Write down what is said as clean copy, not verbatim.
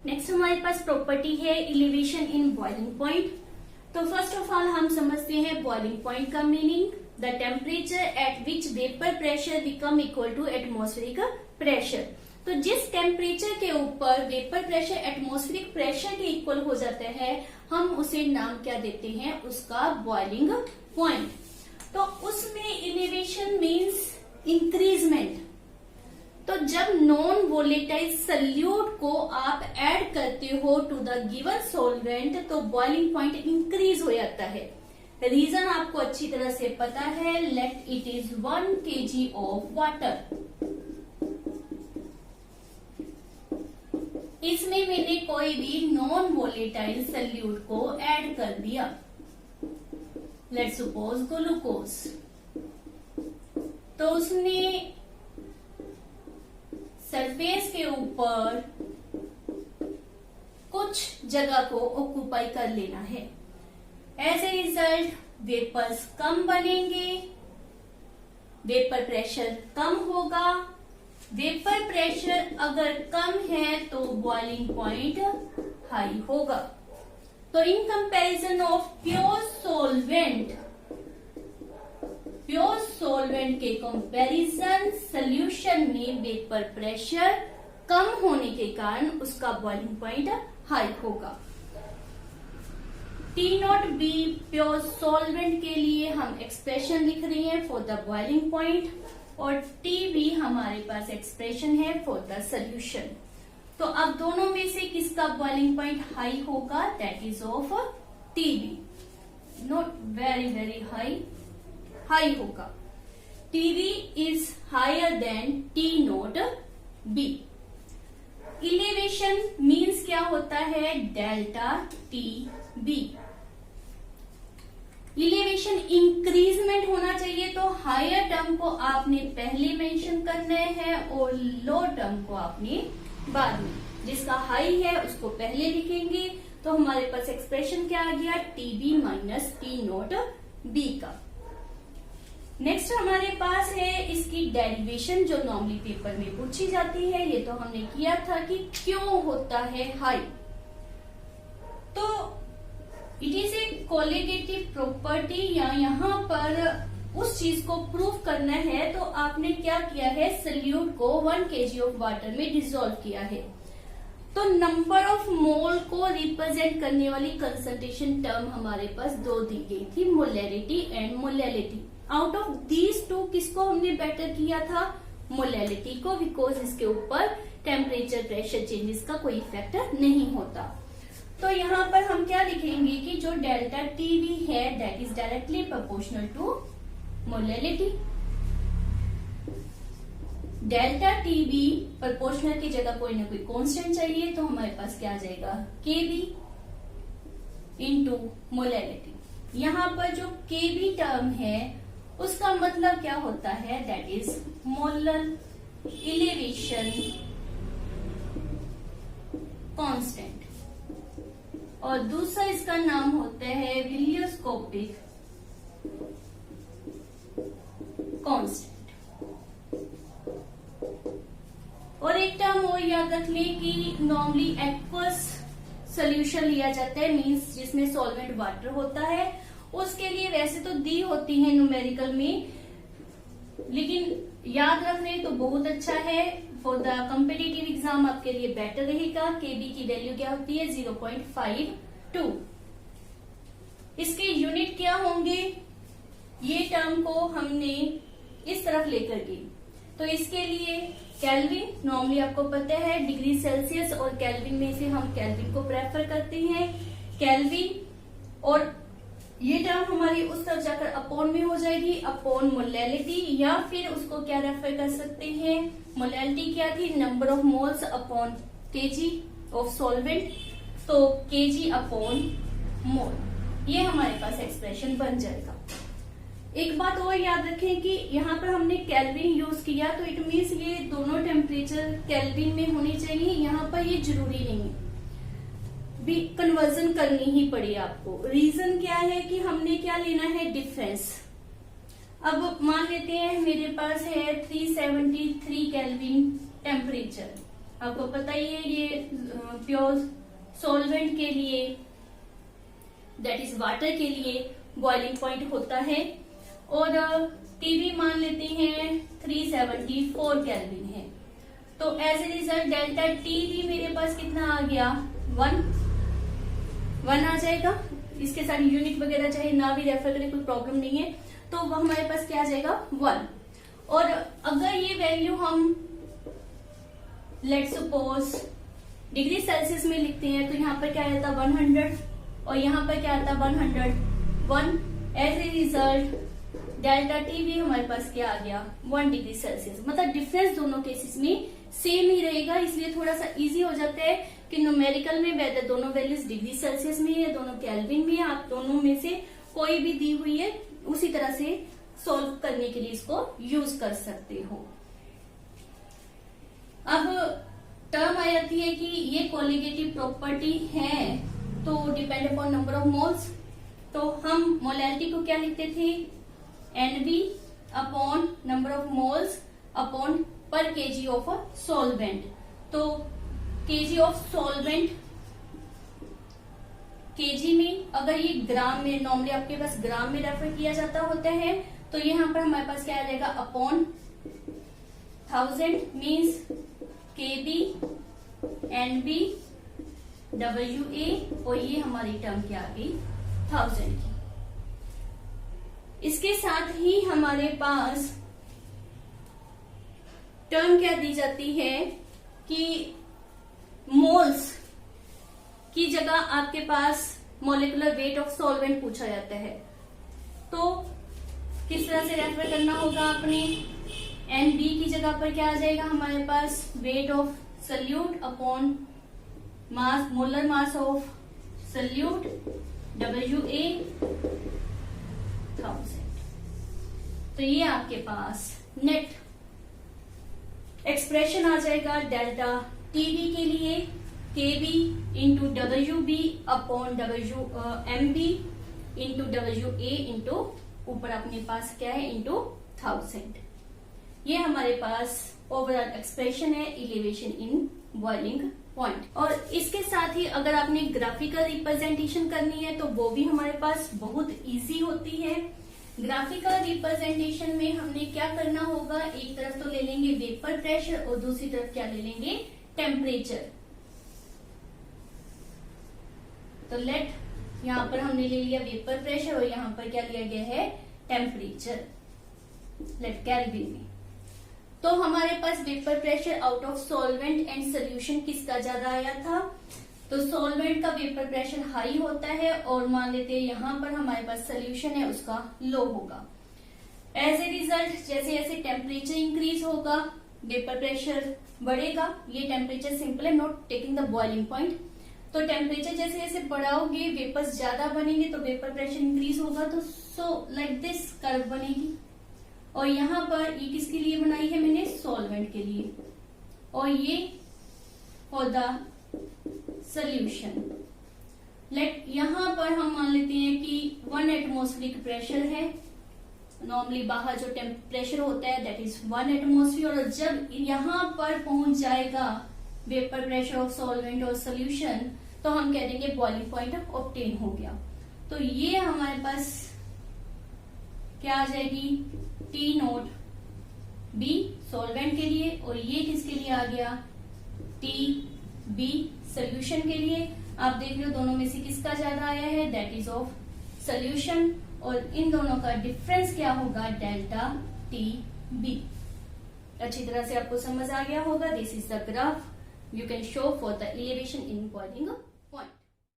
Next हमारे पास property है एलिवेशन इन बॉइलिंग पॉइंट। तो फर्स्ट ऑफ ऑल हम समझते हैं बॉइलिंग पॉइंट का meaning, the temperature at which vapour pressure become equal to atmospheric pressure. तो जिस टेम्परेचर के ऊपर वेपर प्रेशर एटमॉस्फेरिक प्रेशर के इक्वल हो जाता है हम उसे नाम क्या देते हैं, उसका बॉइलिंग पॉइंट। तो उसमें एलिवेशन मीन्स इंक्रीजमेंट। तो जब नॉन वोलेटाइल सल्यूट को आप ऐड करते हो टू द गिवन सॉल्वेंट तो बॉइलिंग पॉइंट इंक्रीज हो जाता है। रीजन आपको अच्छी तरह से पता है, let it is 1 kg of water. इसमें मैंने कोई भी नॉन वोलेटाइल सल्यूट को ऐड कर दिया, लेट्स सपोज ग्लूकोज। तो उसने सरफेस के ऊपर कुछ जगह को ऑक्यूपाई कर लेना है। एज ए रिजल्ट वेपर्स कम बनेंगे, वेपर प्रेशर कम होगा। वेपर प्रेशर अगर कम है तो बॉइलिंग पॉइंट हाई होगा। तो in comparison of pure solvent के कंपैरिजन सॉल्यूशन में वेपर प्रेशर कम होने के कारण उसका बॉइलिंग पॉइंट हाई होगा। T0B प्योर सॉल्वेंट के लिए हम एक्सप्रेशन लिख रहे हैं फॉर द बॉइलिंग पॉइंट और TB हमारे पास एक्सप्रेशन है फॉर द सॉल्यूशन। तो अब दोनों में से किसका बॉइलिंग पॉइंट हाई होगा, that is of TB, not very high होगा। TB is higher than T0B। Elevation means क्या होता है, डेल्टा TB। इलेवेशन इंक्रीजमेंट होना चाहिए तो हायर टर्म को आपने पहले मेंशन करना है और लो टर्म को आपने बाद में। जिसका हाई है उसको पहले लिखेंगे। तो हमारे पास एक्सप्रेशन क्या आ गया, TB माइनस T0B का। नेक्स्ट हमारे पास है इसकी डेरिवेशन जो नॉर्मली पेपर में पूछी जाती है। ये तो हमने किया था कि क्यों होता है हाई। तो it is a colligative property, या यहाँ पर उस चीज को प्रूव करना है तो आपने क्या किया है, सल्यूट को 1 kg ऑफ वाटर में डिसॉल्व किया है। तो नंबर ऑफ मोल को रिप्रेजेंट करने वाली कंसंट्रेशन टर्म हमारे पास दो दी गई थी, molarity and molality. Out of these two किसको हमने बेटर किया था, मोलैलिटी को, बिकॉज इसके ऊपर टेम्परेचर प्रेशर चेंजेस का कोई इफेक्ट नहीं होता। तो यहाँ पर हम क्या लिखेंगे कि जो डेल्टा TB है that is directly proportional to molality. Delta TB proportional की जगह कोई ना कोई कांस्टेंट चाहिए तो हमारे पास क्या आ जाएगा, KB इंटू मोलैलिटी। यहाँ पर जो KB टर्म है उसका मतलब क्या होता है, that is molar elevation constant, और दूसरा इसका नाम होता है विलियोस्कोपिक कांस्टेंट। और एक टर्म और याद रख लें कि नॉर्मली एक्वस सोल्यूशन लिया जाता है, मींस जिसमें सॉल्वेंट वाटर होता है। उसके लिए वैसे तो दी होती है न्यूमेरिकल में, लेकिन याद रख लें तो बहुत अच्छा है। फॉर द कॉम्पिटिटिव एग्जाम आपके लिए बेटर रहेगा। KB की वैल्यू क्या होती है, 0.52। इसके यूनिट क्या होंगे, ये टर्म को हमने इस तरफ लेकर गई तो इसके लिए केल्विन, नॉर्मली आपको पता है डिग्री सेल्सियस और केल्विन में से हम केल्विन को प्रेफर करते हैं, केल्विन। और ये टर्म हमारी उस तरफ जाकर अपॉन में हो जाएगी, अपॉन मोलैलिटी, या फिर उसको क्या रेफर कर सकते हैं, मोलैलिटी क्या थी, number of moles upon kg of solvent, तो kg अपॉन मोल। ये हमारे पास एक्सप्रेशन बन जाएगा। एक बात और याद रखें कि यहाँ पर हमने केल्विन यूज किया तो इट मीन्स ये दोनों टेम्परेचर केल्विन में होनी चाहिए। यहाँ पर ये जरूरी नहीं है, भी कन्वर्जन करनी ही पड़ी आपको। रीजन क्या है कि हमने क्या लेना है, डिफरेंस। अब मान लेते हैं मेरे पास है 373 केल्विन टेम्परेचर। आपको पता ही है ये प्योर सॉल्वेंट के लिए, दैट इज वाटर के लिए बॉइलिंग पॉइंट होता है। और टीवी मान लेते हैं 374 केल्विन है। तो as a result delta T भी मेरे पास कितना आ गया, 1 आ जाएगा। इसके साथ यूनिट वगैरह चाहे ना भी रेफर करें, कोई प्रॉब्लम नहीं है। तो वो हमारे पास क्या आ जाएगा, 1। और अगर ये वैल्यू हम लेट्स सपोज डिग्री सेल्सियस में लिखते हैं तो यहाँ पर क्या आता है 100 और यहाँ पर क्या आता है 101। As a result delta T भी हमारे पास क्या आ गया, 1 डिग्री सेल्सियस। मतलब डिफरेंस दोनों केसेस में सेम ही रहेगा, इसलिए थोड़ा सा इजी हो जाता है कि न्यूमेरिकल में वेदर दोनों वैल्यूज डिग्री सेल्सियस में है, दोनों केल्विन में है, आप दोनों में से कोई भी दी हुई है उसी तरह से सॉल्व करने के लिए इसको यूज कर सकते हो। अब टर्म आ जाती है कि ये कोलिगेटिव प्रॉपर्टी है तो depend upon number of moles. तो हम मोलैरिटी को क्या लिखते थे, NB upon number of moles upon पर केजी ऑफ सॉल्वेंट। तो केजी ऑफ सॉल्वेंट केजी में, अगर ये ग्राम में, नॉर्मली आपके पास ग्राम में रेफर किया जाता होता है, तो यहाँ पर हमारे पास क्या आ जाएगा upon 1000 means KB NB WA और ये हमारी टर्म क्या आ गई 1000 की। इसके साथ ही हमारे पास टर्म क्या दी जाती है कि मोल्स की जगह आपके पास मॉलिक्यूलर वेट ऑफ सॉल्वेंट पूछा जाता है। तो किस तरह से रेफर करना होगा आपने, NB की जगह पर क्या आ जाएगा हमारे पास weight of solute upon mass, molar mass of solute WA 1000। तो ये आपके पास नेट एक्सप्रेशन आ जाएगा डेल्टा टीवी के लिए KB into WB upon MB into WA into ऊपर अपने पास क्या है इंटू 1000। ये हमारे पास ओवरऑल एक्सप्रेशन है इलिवेशन इन बॉइलिंग पॉइंट। और इसके साथ ही अगर आपने ग्राफिकल रिप्रेजेंटेशन करनी है तो वो भी हमारे पास बहुत इजी होती है। ग्राफिकल रिप्रेजेंटेशन में हमने क्या करना होगा, एक तरफ तो ले लेंगे वेपर प्रेशर और दूसरी तरफ क्या ले लेंगे टेम्परेचर। तो लेट यहाँ पर हमने ले लिया वेपर प्रेशर और यहाँ पर क्या लिया गया है टेम्परेचर, लेट केल्विन में। तो हमारे पास vapour pressure out of solvent and solution किसका ज्यादा आया था, तो सॉल्वेंट का वेपर प्रेशर हाई होता है और मान लेते हैं यहाँ पर हमारे पास सोल्यूशन है उसका लो होगा। एज ए रिजल्ट जैसे जैसे टेम्परेचर इंक्रीज होगा वेपर प्रेशर बढ़ेगा। ये टेम्परेचर सिंपल है, not taking the boiling point. तो टेम्परेचर जैसे जैसे बढ़ाओगे वेपर्स ज्यादा बनेंगे तो वेपर प्रेशर इंक्रीज होगा, तो सो लाइक दिस कर्व बनेगी। और यहाँ पर ये किसके लिए बनाई है मैंने, सॉल्वेंट के लिए, और ये फॉर द सोल्यूशन। लेट यहाँ पर हम मान लेते हैं कि 1 एटमॉस्फेरिक प्रेशर है, नॉर्मली बाहर जो टेम्परेचर होता है दैट इज 1 एटमॉस्फेयर। और जब यहाँ पर पहुंच जाएगा वेपर प्रेशर ऑफ सॉल्वेंट और सोल्यूशन तो हम कह देंगे बॉइलिंग पॉइंट ऑब्टेन हो गया। तो ये हमारे पास क्या आ जाएगी T0 B सॉल्वेंट के लिए, और ये किसके लिए आ गया TB सोल्यूशन के लिए। आप देख रहे हो दोनों में से किसका ज्यादा आया है, दैट इज ऑफ सोल्यूशन, और इन दोनों का डिफरेंस क्या होगा डेल्टा TB। अच्छी तरह से आपको समझ आ गया होगा। This is the graph you can show for the elevation in boiling